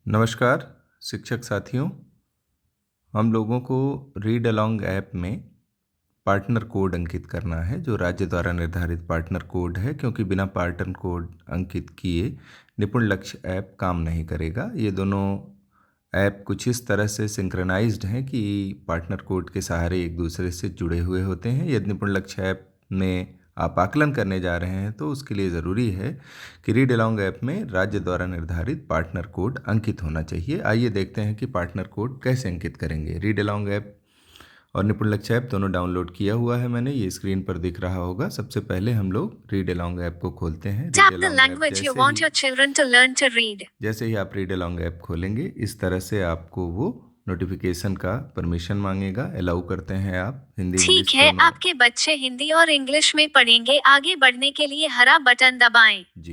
नमस्कार शिक्षक साथियों, हम लोगों को रीड अलोंग ऐप में पार्टनर कोड अंकित करना है जो राज्य द्वारा निर्धारित पार्टनर कोड है, क्योंकि बिना पार्टनर कोड अंकित किए निपुण लक्ष्य ऐप काम नहीं करेगा। ये दोनों ऐप कुछ इस तरह से सिंक्रोनाइज्ड हैं कि पार्टनर कोड के सहारे एक दूसरे से जुड़े हुए होते हैं। यदि निपुण लक्ष्य ऐप में आप आकलन करने जा रहे हैं तो उसके लिए ज़रूरी है कि रीड अलोंग ऐप में राज्य द्वारा निर्धारित पार्टनर कोड अंकित होना चाहिए। आइए देखते हैं कि पार्टनर कोड कैसे अंकित करेंगे। रीड अलोंग ऐप और निपुण लक्ष्य ऐप दोनों डाउनलोड किया हुआ है मैंने, ये स्क्रीन पर दिख रहा होगा। सबसे पहले हम लोग रीड अलोंग ऐप को खोलते हैं। Tap the language you want your children to learn to read. जैसे ही आप रीड अलोंग ऐप खोलेंगे इस तरह से आपको वो नोटिफिकेशन का परमिशन मांगेगा। अलाउ करते हैं आप हिंदी ठीक इंग्लिश है, दोनों। आपके बच्चे हिंदी और इंग्लिश में पढ़ेंगे। आगे बढ़ने के लिए हरा बटन दबाएं। जी,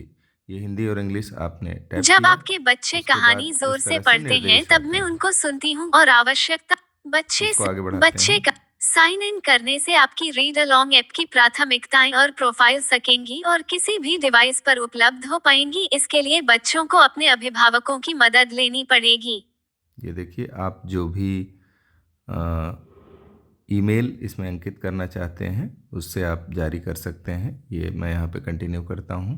ये हिंदी और इंग्लिश आपने टैप जब किया। आपके बच्चे उसके कहानी बाद जोर इस से तरह पढ़ते हैं निर्देश तब आते मैं हैं। उनको सुनती हूँ और आवश्यकता इसको आगे बढ़ाते बच्चे हैं। का साइन इन करने से आपकी रीड अलोंग ऐप की प्राथमिकताएं और प्रोफाइल सकेंगी और किसी भी डिवाइस पर उपलब्ध हो पाएंगी। इसके लिए बच्चों को अपने अभिभावकों की मदद लेनी पड़ेगी। ये देखिए, आप जो भी ईमेल इसमें अंकित करना चाहते हैं उससे आप जारी कर सकते हैं। ये मैं यहाँ पे कंटिन्यू करता हूँ।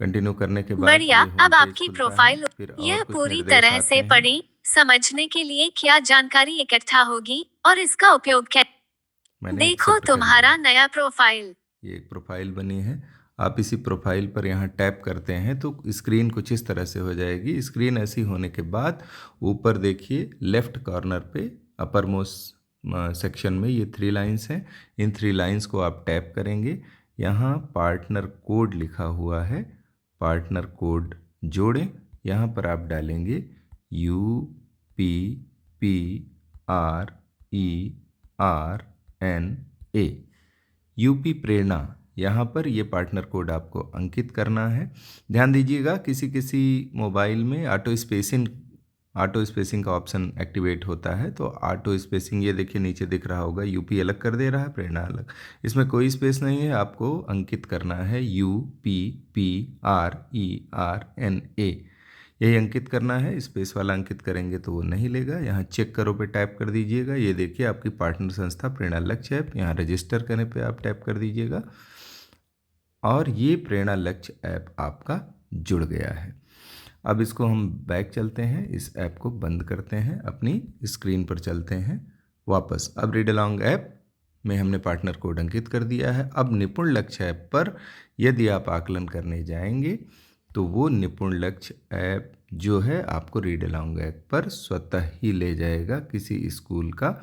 कंटिन्यू करने के बाद बढ़िया, ये होम अब पेज आपकी खुलता है। प्रोफाइल फिर और यह कुछ पूरी निर्देश तरह आते से हैं। पढ़ें, समझने के लिए क्या जानकारी इकट्ठा होगी और इसका उपयोग क्या। मैंने देखो एक्सेप्ट कर तुम्हारा लिया। नया प्रोफाइल। ये एक प्रोफाइल बनी है। आप इसी प्रोफाइल पर यहाँ टैप करते हैं तो स्क्रीन कुछ इस तरह से हो जाएगी। स्क्रीन ऐसी होने के बाद ऊपर देखिए लेफ्ट कॉर्नर पे अपर मोस्ट सेक्शन में ये 3 लाइंस हैं। इन 3 लाइंस को आप टैप करेंगे। यहाँ पार्टनर कोड लिखा हुआ है, पार्टनर कोड जोड़ें। यहाँ पर आप डालेंगे UPPRERNA, यूपी प्रेरणा। यहाँ पर ये पार्टनर कोड आपको अंकित करना है। ध्यान दीजिएगा, किसी किसी मोबाइल में ऑटो स्पेसिंग का ऑप्शन एक्टिवेट होता है, तो ऑटो स्पेसिंग ये देखिए नीचे दिख रहा होगा, यूपी अलग कर दे रहा है, प्रेरणा अलग। इसमें कोई स्पेस नहीं है, आपको अंकित करना है UPPRERNA, यही अंकित करना है। स्पेस वाला अंकित करेंगे तो वो नहीं लेगा। यहाँ चेक करो पे टैप कर दीजिएगा। ये देखिए आपकी पार्टनर संस्था प्रेरणा लक्ष्य ऐप, यहाँ रजिस्टर करने पे आप टैप कर दीजिएगा और ये प्रेरणा लक्ष्य ऐप आपका जुड़ गया है। अब इसको हम बैक चलते हैं, इस ऐप को बंद करते हैं, अपनी स्क्रीन पर चलते हैं वापस। अब रीड अलोंग ऐप में हमने पार्टनर कोड अंकित कर दिया है। अब निपुण लक्ष्य ऐप पर यदि आप आकलन करने जाएंगे तो वो निपुण लक्ष्य ऐप जो है आपको रीड अलोंग ऐप पर स्वतः ही ले जाएगा किसी स्कूल का।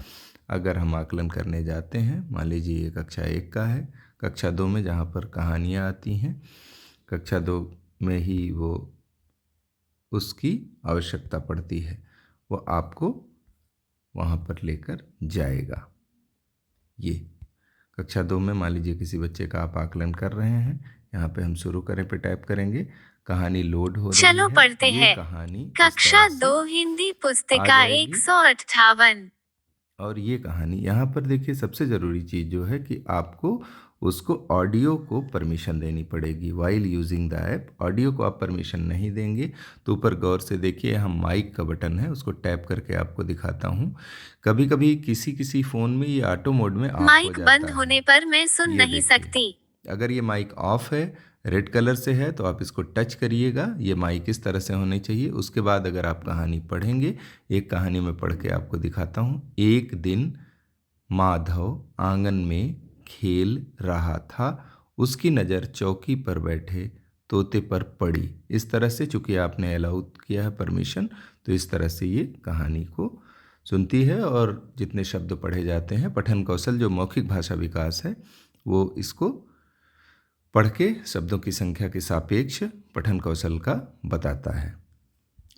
अगर हम आकलन करने जाते हैं, मान लीजिए ये कक्षा 1 का है, कक्षा 2 में जहाँ पर कहानियाँ आती हैं, कक्षा 2 में ही वो उसकी आवश्यकता पड़ती है, वो आपको वहाँ पर लेकर जाएगा। ये कक्षा 2 में मान लीजिए किसी बच्चे का आप आकलन कर रहे हैं, यहाँ पे हम शुरू करें पे टैप करेंगे, कहानी लोड हो रही है। चलो पढ़ते ये हैं। कहानी कक्षा 2 हिंदी पुस्तिका 158। और ये कहानी यहाँ पर देखिए, सबसे ज़रूरी चीज़ जो है कि आपको उसको ऑडियो को परमिशन देनी पड़ेगी। While using the app audio को आप परमिशन नहीं देंगे तो ऊपर गौर से देखिए, हम माइक का बटन है उसको टैप करके आपको दिखाता हूँ। कभी कभी किसी किसी फ़ोन में ये ऑटो मोड में ऑफ हो माइक जाता बंद है। होने पर मैं सुन ये नहीं देखिए, सकती। अगर ये माइक ऑफ है, रेड कलर से है, तो आप इसको टच करिएगा। ये माइक इस तरह से होनी चाहिए। उसके बाद अगर आप कहानी पढ़ेंगे, एक कहानी में पढ़ के आपको दिखाता हूँ। एक दिन माधव आंगन में खेल रहा था, उसकी नज़र चौकी पर बैठे तोते पर पड़ी। इस तरह से, चूँकि आपने अलाउ किया है परमिशन, तो इस तरह से ये कहानी को सुनती है और जितने शब्द पढ़े जाते हैं, पठन कौशल जो मौखिक भाषा विकास है, वो इसको पढ़ के शब्दों की संख्या के सापेक्ष पठन कौशल का बताता है।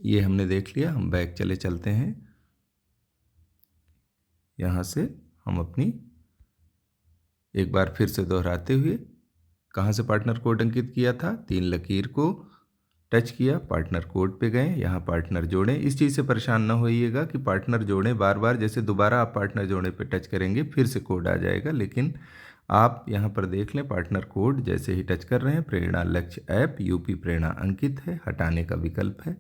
ये हमने देख लिया। हम बैक चलते हैं। यहाँ से हम अपनी एक बार फिर से दोहराते हुए, कहाँ से पार्टनर कोड अंकित किया था, 3 लकीर को टच किया, पार्टनर कोड पे गए, यहाँ पार्टनर जोड़ें। इस चीज़ से परेशान ना होइएगा कि पार्टनर जोड़ें बार बार, जैसे दोबारा आप पार्टनर जोड़े पे टच करेंगे फिर से कोड आ जाएगा, लेकिन आप यहाँ पर देख लें पार्टनर कोड जैसे ही टच कर रहे हैं, प्रेरणा लक्ष्य ऐप यूपी प्रेरणा अंकित है, हटाने का विकल्प है।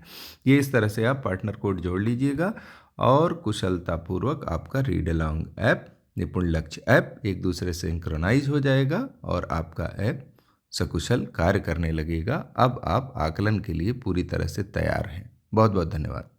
ये इस तरह से आप पार्टनर कोड जोड़ लीजिएगा और कुशलतापूर्वक आपका रीड अलोंग ऐप, निपुण लक्ष्य ऐप एक दूसरे से सिंक्रोनाइज हो जाएगा और आपका ऐप सकुशल कार्य करने लगेगा। अब आप आकलन के लिए पूरी तरह से तैयार हैं। बहुत बहुत धन्यवाद।